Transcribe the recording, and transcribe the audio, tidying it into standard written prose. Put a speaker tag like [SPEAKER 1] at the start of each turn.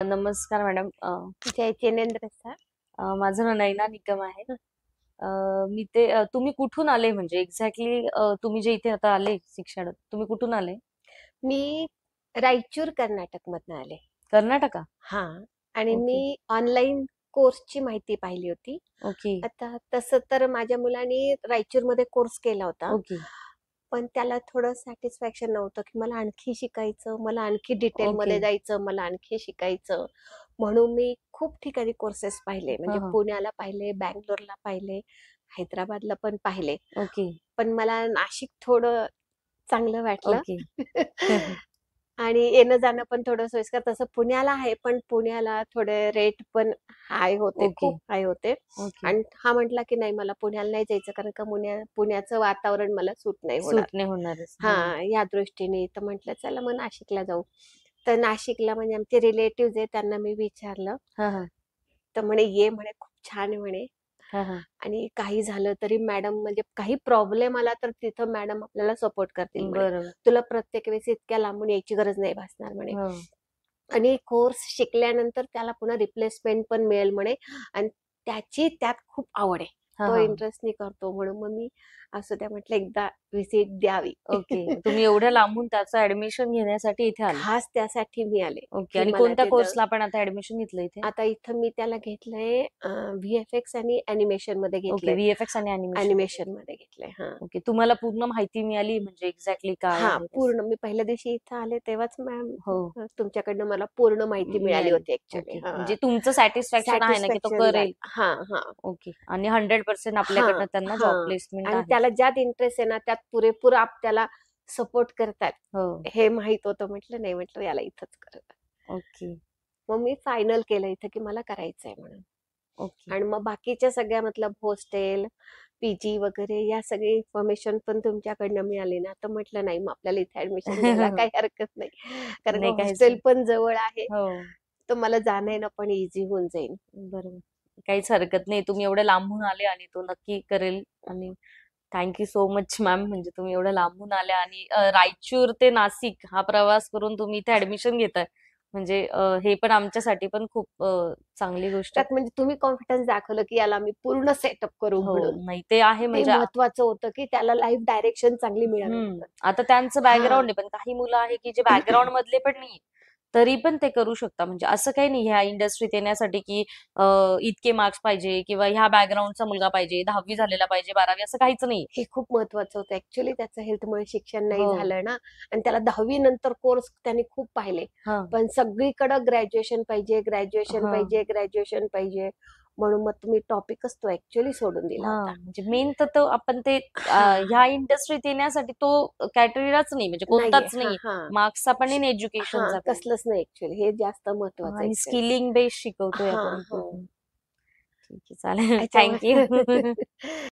[SPEAKER 1] नमस्कार मॅडम.
[SPEAKER 2] जय जिनेंद्र सर.
[SPEAKER 1] माझं नाव नैना निकम आहे. तुम्ही कुठून आले म्हणजे एक्झॅक्टली तुम्ही जे इथे आता आले शिक्षण तुम्ही कुठून आले?
[SPEAKER 2] मी रायचूर कर्नाटक मधनं आले.
[SPEAKER 1] कर्नाटका?
[SPEAKER 2] हा. आणि
[SPEAKER 1] ओके.
[SPEAKER 2] मी ऑनलाईन कोर्सची माहिती पाहिली होती.
[SPEAKER 1] ओके.
[SPEAKER 2] आता तसं तर माझ्या मुलाने रायचूर मध्ये कोर्स केला होता,
[SPEAKER 1] ओके.
[SPEAKER 2] पण त्याला थोडं सॅटिस्फॅक्शन नव्हतं की मला आणखी शिकायचं, मला आणखी डिटेल
[SPEAKER 1] ओके.
[SPEAKER 2] मध्ये जायचं, मला आणखी शिकायचं. म्हणून मी खूप ठिकाणी कोर्सेस पाहिले, म्हणजे
[SPEAKER 1] हा.
[SPEAKER 2] पुण्याला पाहिले, बँगलोरला पाहिले, हैदराबादला पण पाहिले.
[SPEAKER 1] ओके.
[SPEAKER 2] पण मला नाशिक थोडं चांगलं वाटलं.
[SPEAKER 1] ओके.
[SPEAKER 2] आणि येणं जाणं पण थोडं सोयीस्कर. तसं पुण्याला आहे, पण पुण्याला थोडे रेट पण हाय होते,
[SPEAKER 1] ओके.
[SPEAKER 2] खूप हाय होते.
[SPEAKER 1] ओके.
[SPEAKER 2] आणि हा म्हटला की नाही, मला पुण्याला नाही जायचं, कारण का पुण्याचं वातावरण मला सूट नाही होणार.
[SPEAKER 1] सूट नाही होणारच.
[SPEAKER 2] हा, या दृष्टीने. तर म्हटलं चला मग नाशिकला जाऊ. तर नाशिकला म्हणजे आमचे रिलेटिव्ह आहे, त्यांना मी विचारलं.
[SPEAKER 1] हा.
[SPEAKER 2] तर म्हणे ये, म्हणे खूप छान आहे म्हणे.
[SPEAKER 1] हा.
[SPEAKER 2] आणि काही झालं तरी मॅडम, म्हणजे काही प्रॉब्लेम आला तर तिथं मॅडम आपल्याला सपोर्ट करतील म्हणे.
[SPEAKER 1] बरोबर.
[SPEAKER 2] तुला प्रत्येक वेळेस इतक्या लांबून यायची गरज नाही भासणार म्हणे.
[SPEAKER 1] हो.
[SPEAKER 2] आणि कोर्स शिकल्यानंतर त्याला पुन्हा रिप्लेसमेंट पण मिळेल म्हणे. आणि त्याची त्यात खूप आवड आहे,
[SPEAKER 1] हा
[SPEAKER 2] तो
[SPEAKER 1] हा.
[SPEAKER 2] इंटरेस्टनी करतो. म्हणून मग मी असं त्या म्हटलं एकदा व्हिजिट द्यावी.
[SPEAKER 1] ओके. तुम्ही एवढ्या लांबून त्याचं ऍडमिशन घेण्यासाठी इथे आले?
[SPEAKER 2] खास त्यासाठी मी आले
[SPEAKER 1] ओके.
[SPEAKER 2] की
[SPEAKER 1] आणि
[SPEAKER 2] मला
[SPEAKER 1] कोणत्या
[SPEAKER 2] ते
[SPEAKER 1] कोर्सला आपण आता ऍडमिशन घेतलं इथे?
[SPEAKER 2] आता इथं मी त्याला घेतलंय VFX आणि अॅनिमेशन मध्ये
[SPEAKER 1] ओके.
[SPEAKER 2] घेतलंय.
[SPEAKER 1] व्हीएफएक्स आणि अॅनिमेशन.
[SPEAKER 2] अॅनिमेशन मध्ये घेतलंय. हा.
[SPEAKER 1] ओके. तुम्हाला पूर्ण माहिती मिळाली म्हणजे एक्झॅक्टली काय
[SPEAKER 2] हा,
[SPEAKER 1] आहे कसं?
[SPEAKER 2] पूर्ण. मी पहिल्या दिवशी इथं आले तेव्हाच मॅम
[SPEAKER 1] हो.
[SPEAKER 2] तुमच्याकडनं मला पूर्ण माहिती मिळाली
[SPEAKER 1] मिळाली.
[SPEAKER 2] होती ऍक्च्युअली.
[SPEAKER 1] ओके.
[SPEAKER 2] हा,
[SPEAKER 1] म्हणजे तुमचं सॅटिस्फॅक्शन आहे ना की तो
[SPEAKER 2] सॅटिस्फॅक्शन
[SPEAKER 1] करेल?
[SPEAKER 2] झालं. हा हा
[SPEAKER 1] ओके. आणि 100%
[SPEAKER 2] हा
[SPEAKER 1] आपल्याकडनं त्यांना
[SPEAKER 2] हा.
[SPEAKER 1] जॉब प्लेसमेंट
[SPEAKER 2] आणि
[SPEAKER 1] आहे.
[SPEAKER 2] त्याला ज्यात इंटरेस्ट आहे ना, त्यात पुरेपूर त्याला सपोर्ट करतात
[SPEAKER 1] हो.
[SPEAKER 2] हे माहित होतं. म्हटलं नाही, म्हटलं याला इथंच करत.
[SPEAKER 1] ओके.
[SPEAKER 2] मग मी फायनल केलं इथं की मला करायचंय म्हणून.
[SPEAKER 1] ओके.
[SPEAKER 2] आणि मग बाकीच्या सगळ्या मतलब हॉस्टेल, पीजी वगैरे या सगळी इन्फॉर्मेशन पण तुमच्याकडनं मिळाली ना, तर म्हटलं नाही, मग आपल्याला इथे ऍडमिशन घ्यायला काही हरकत नाही, कारण का
[SPEAKER 1] नाही काहीच
[SPEAKER 2] हॉस्टेल
[SPEAKER 1] नाही.
[SPEAKER 2] पण जवळ आहे,
[SPEAKER 1] हो.
[SPEAKER 2] तर मला जाणं येणं पण इझी होऊन जाईल.
[SPEAKER 1] बरोबर. काहीच हरकत नाही. तुम्ही एवढ्या लांबून आले आणि तो नक्की करेल. आणि थँक्यू सो मच मॅम. म्हणजे तुम्ही एवढ्या लांबून आल्या आणि रायचूर ते नाशिक हा प्रवास करून तुम्ही इथे ऍडमिशन घेताय. म्हणजे हे पण आमच्यासाठी पण खूप चांगली गोष्ट आहे.
[SPEAKER 2] त्यात म्हणजे तुम्ही कॉन्फिडन्स दाखवलं की याला मी पूर्ण सेटअप करू
[SPEAKER 1] हो.
[SPEAKER 2] म्हणून.
[SPEAKER 1] नाही ते आहे
[SPEAKER 2] ते
[SPEAKER 1] म्हणजे
[SPEAKER 2] महत्वाचं होतं की त्याला लाईफ डायरेक्शन चांगली मिळावी म्हणून.
[SPEAKER 1] आता त्यांचं
[SPEAKER 2] हा
[SPEAKER 1] बॅकग्राऊंड आहे, पण काही मुलं आहे की जे बॅकग्राऊंड मधले पण नाही, तरी पण ते करू शकता. म्हणजे असं काही नाही ह्या इंडस्ट्रीत येण्यासाठी की इतके मार्क्स पाहिजे किंवा ह्या बॅकग्राऊंडचा मुलगा पाहिजे, 10वी झालेला पाहिजे, 12वी असं काहीच नाही.
[SPEAKER 2] हे खूप महत्वाचं होतं ऍक्च्युली. त्याचं हेल्थमुळे शिक्षण नाही
[SPEAKER 1] हो.
[SPEAKER 2] झालं ना, आणि त्याला 10वी नंतर कोर्स त्यांनी खूप पाहिले,
[SPEAKER 1] हा.
[SPEAKER 2] पण सगळीकडे ग्रॅज्युएशन पाहिजे, ग्रॅज्युएशन
[SPEAKER 1] हा.
[SPEAKER 2] पाहिजे, ग्रॅज्युएशन पाहिजे. म्हणून मग तुम्ही टॉपिकच तो ऍक्च्युली सोडून दिला
[SPEAKER 1] हा.
[SPEAKER 2] होता.
[SPEAKER 1] म्हणजे मेन तर तो आपण ते
[SPEAKER 2] हा
[SPEAKER 1] ह्या इंडस्ट्रीत येण्यासाठी तो कॅटेगरीच नाही, म्हणजे
[SPEAKER 2] नाहीये.
[SPEAKER 1] कोणताच
[SPEAKER 2] हा
[SPEAKER 1] नाही.
[SPEAKER 2] हा.
[SPEAKER 1] मार्क्सचा पण नाही,
[SPEAKER 2] हा,
[SPEAKER 1] एज्युकेशनचा पण
[SPEAKER 2] कसलंच नाही ऍक्च्युली. हे जास्त
[SPEAKER 1] नाही.
[SPEAKER 2] महत्वाचं
[SPEAKER 1] आणि
[SPEAKER 2] ऍक्च्युली.
[SPEAKER 1] स्किलिंग बेस्ड शिकवतोय
[SPEAKER 2] हा
[SPEAKER 1] आपण
[SPEAKER 2] हो.
[SPEAKER 1] पूर्ण. ठीक आहे, चालेल.
[SPEAKER 2] त्याच्यामुळे
[SPEAKER 1] थँक्यू.